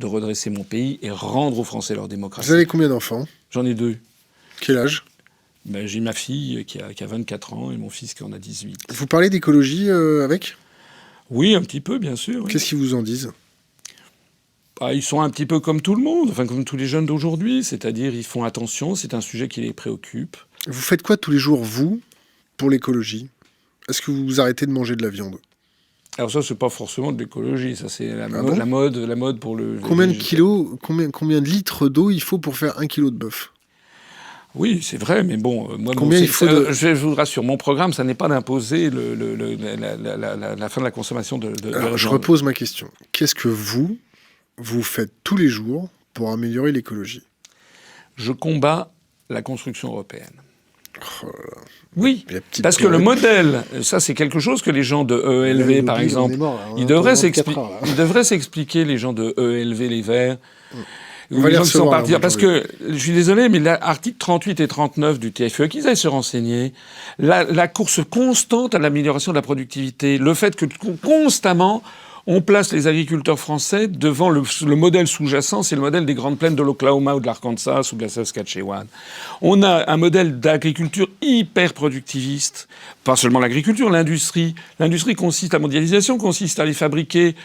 de redresser mon pays et rendre aux Français leur démocratie. Vous avez combien d'enfants ? J'en ai 2. Quel âge ? J'ai ma fille qui a 24 ans et mon fils qui en a 18. Vous parlez d'écologie avec ? Oui, un petit peu, bien sûr. Oui. Qu'est-ce qu'ils vous en disent ? Ils sont un petit peu comme tout le monde, enfin comme tous les jeunes d'aujourd'hui, c'est-à-dire ils font attention, c'est un sujet qui les préoccupe. Vous faites quoi tous les jours, vous, pour l'écologie ? Est-ce que vous arrêtez de manger de la viande ? Alors ça, c'est pas forcément de l'écologie, ça c'est la mode pour le... Combien de litres d'eau il faut pour faire 1 kilo de bœuf ? Oui, c'est vrai, mais bon, moi, je vous rassure, mon programme, ça n'est pas d'imposer la fin de la consommation de Alors, je repose ma question. Qu'est-ce que vous faites tous les jours pour améliorer l'écologie ? Je combats la construction européenne. Oh là là. Oui, parce que le modèle, ça c'est quelque chose que les gens de EELV, par exemple, ils devraient s'expliquer, les gens de EELV, les Verts, on va les recevoir, partir, parce que, je suis désolé, mais l'article 38 et 39 du TFE, qu'ils aillent se renseigner, la course constante à l'amélioration de la productivité, le fait que constamment, on place les agriculteurs français devant le modèle sous-jacent, c'est le modèle des grandes plaines de l'Oklahoma ou de l'Arkansas ou de la Saskatchewan. On a un modèle d'agriculture hyper productiviste. Pas seulement l'agriculture, l'industrie. L'industrie consiste, la mondialisation consiste à aller fabriquer...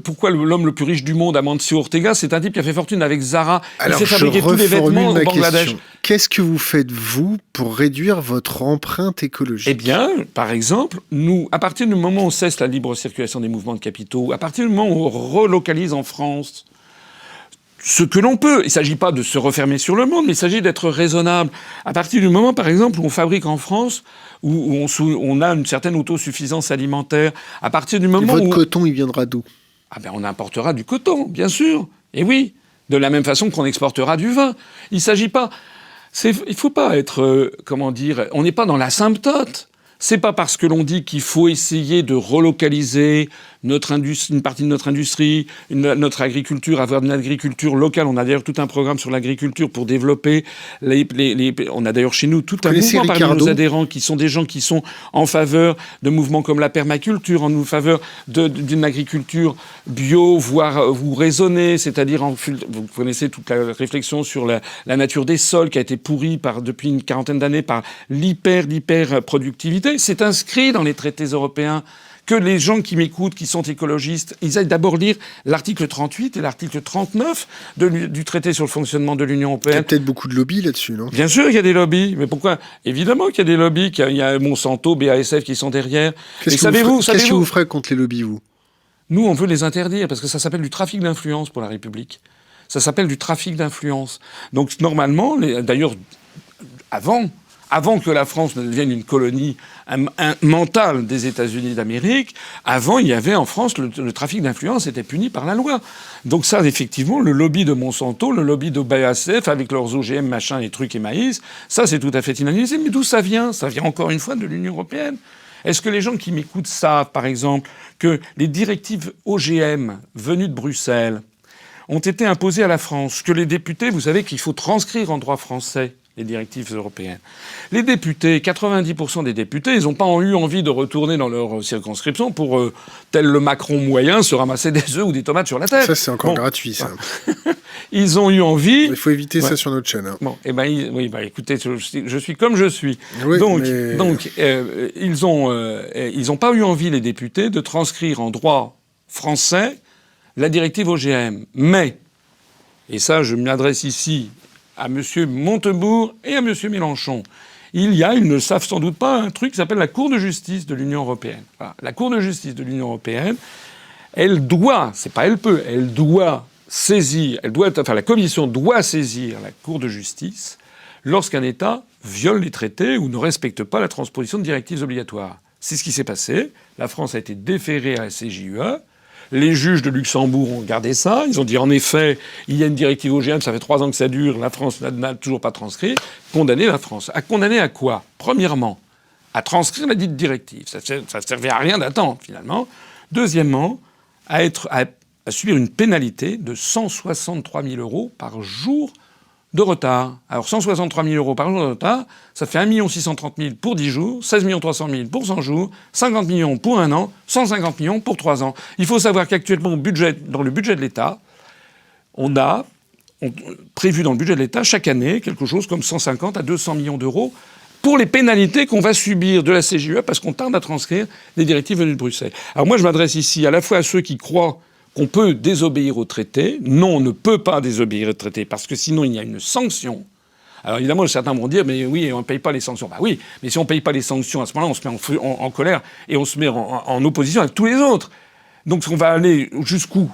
Pourquoi l'homme le plus riche du monde, Amancio Ortega, c'est un type qui a fait fortune avec Zara. Alors, il s'est fabriqué tous les vêtements au Bangladesh. Question. Qu'est-ce que vous faites, vous, pour réduire votre empreinte écologique ? Eh bien, par exemple, nous, à partir du moment où on cesse la libre circulation des mouvements de capitaux, à partir du moment où on relocalise en France ce que l'on peut, il ne s'agit pas de se refermer sur le monde, mais il s'agit d'être raisonnable. À partir du moment, par exemple, où on fabrique en France, où on a une certaine autosuffisance alimentaire, à partir du moment où... Votre coton, il viendra d'où ? Ah ben, on importera du coton, bien sûr. Et oui, de la même façon qu'on exportera du vin. Il ne s'agit pas... Il ne faut pas être... on n'est pas dans l'asymptote. C'est pas parce que l'on dit qu'il faut essayer de relocaliser une partie de notre industrie, notre agriculture, avoir une agriculture locale. On a d'ailleurs tout un programme sur l'agriculture pour développer on a d'ailleurs chez nous tout un mouvement parmi nos adhérents qui sont des gens qui sont en faveur de mouvements comme la permaculture, en faveur d'une agriculture bio, voire ou raisonnée, c'est-à-dire vous connaissez toute la réflexion sur la nature des sols qui a été pourrie depuis une quarantaine d'années par l'hyper-productivité. C'est inscrit dans les traités européens. Que les gens qui m'écoutent, qui sont écologistes, ils aillent d'abord lire l'article 38 et l'article 39 du traité sur le fonctionnement de l'Union européenne. Il y a peut-être beaucoup de lobbies là-dessus, non ? Bien sûr, il y a des lobbies. Mais pourquoi ? Évidemment qu'il y a des lobbies, qu'il y a Monsanto, BASF qui sont derrière. Qu'est-ce que vous ferez contre les lobbies, vous ? Nous, on veut les interdire parce que ça s'appelle du trafic d'influence pour la République. Ça s'appelle du trafic d'influence. Donc, normalement, d'ailleurs, avant que la France ne devienne une colonie mentale des États-Unis d'Amérique, avant, il y avait en France, le trafic d'influence était puni par la loi. Donc ça, effectivement, le lobby de Monsanto, le lobby de BASF, avec leurs OGM, machin, et trucs et maïs, ça, c'est tout à fait inadmissible. Mais d'où ça vient ? Ça vient encore une fois de l'Union européenne. Est-ce que les gens qui m'écoutent savent, par exemple, que les directives OGM venues de Bruxelles ont été imposées à la France, que les députés, vous savez qu'il faut transcrire en droit français les directives européennes. Les députés, 90% des députés, ils n'ont pas eu envie de retourner dans leur circonscription pour, tel le Macron moyen, se ramasser des œufs ou des tomates sur la tête. Ça, c'est encore gratuit, ça. Ils ont eu envie... Il faut éviter ça sur notre chaîne. Hein. Bon, écoutez, je suis comme je suis. Oui, ils n'ont pas eu envie, les députés, de transcrire en droit français la directive OGM. Mais, et ça, je m'adresse ici à M. Montebourg et à M. Mélenchon. Ils ne le savent sans doute pas, un truc qui s'appelle la Cour de justice de l'Union européenne. Voilà. La Cour de justice de l'Union européenne, elle doit, c'est pas elle peut, elle doit saisir, la Commission doit saisir la Cour de justice lorsqu'un État viole les traités ou ne respecte pas la transposition de directives obligatoires. C'est ce qui s'est passé. La France a été déférée à la CJUE. Les juges de Luxembourg ont regardé ça. Ils ont dit, en effet, il y a une directive OGM, ça fait 3 ans que ça dure, la France n'a toujours pas transcrit. Condamner la France. À condamner à quoi ? Premièrement, à transcrire la dite directive. Ça ne servait à rien d'attendre, finalement. Deuxièmement, à subir une pénalité de 163 000 € par jour de retard. Alors 163 000 € par jour de retard, ça fait 1 630 000 pour 10 jours, 16 300 000 pour 100 jours, 50 millions pour 1 an, 150 millions pour 3 ans. Il faut savoir qu'actuellement, dans le budget de l'État, on a prévu dans le budget de l'État chaque année quelque chose comme 150 à 200 millions d'euros pour les pénalités qu'on va subir de la CJUE parce qu'on tarde à transcrire des directives venues de Bruxelles. Alors moi, je m'adresse ici à la fois à ceux qui croient qu'on peut désobéir au traité. Non, on ne peut pas désobéir au traité parce que sinon il y a une sanction. Alors évidemment, certains vont dire, mais oui, on ne paye pas les sanctions. Bah oui, mais si on ne paye pas les sanctions, à ce moment-là, on se met en colère et on se met en opposition avec tous les autres. Donc on va aller jusqu'où ?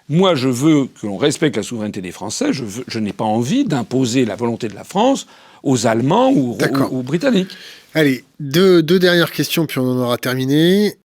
Moi, je veux que l'on respecte la souveraineté des Français. Je n'ai pas envie d'imposer la volonté de la France aux Allemands ou aux Britanniques. Allez, deux dernières questions, puis on en aura terminé.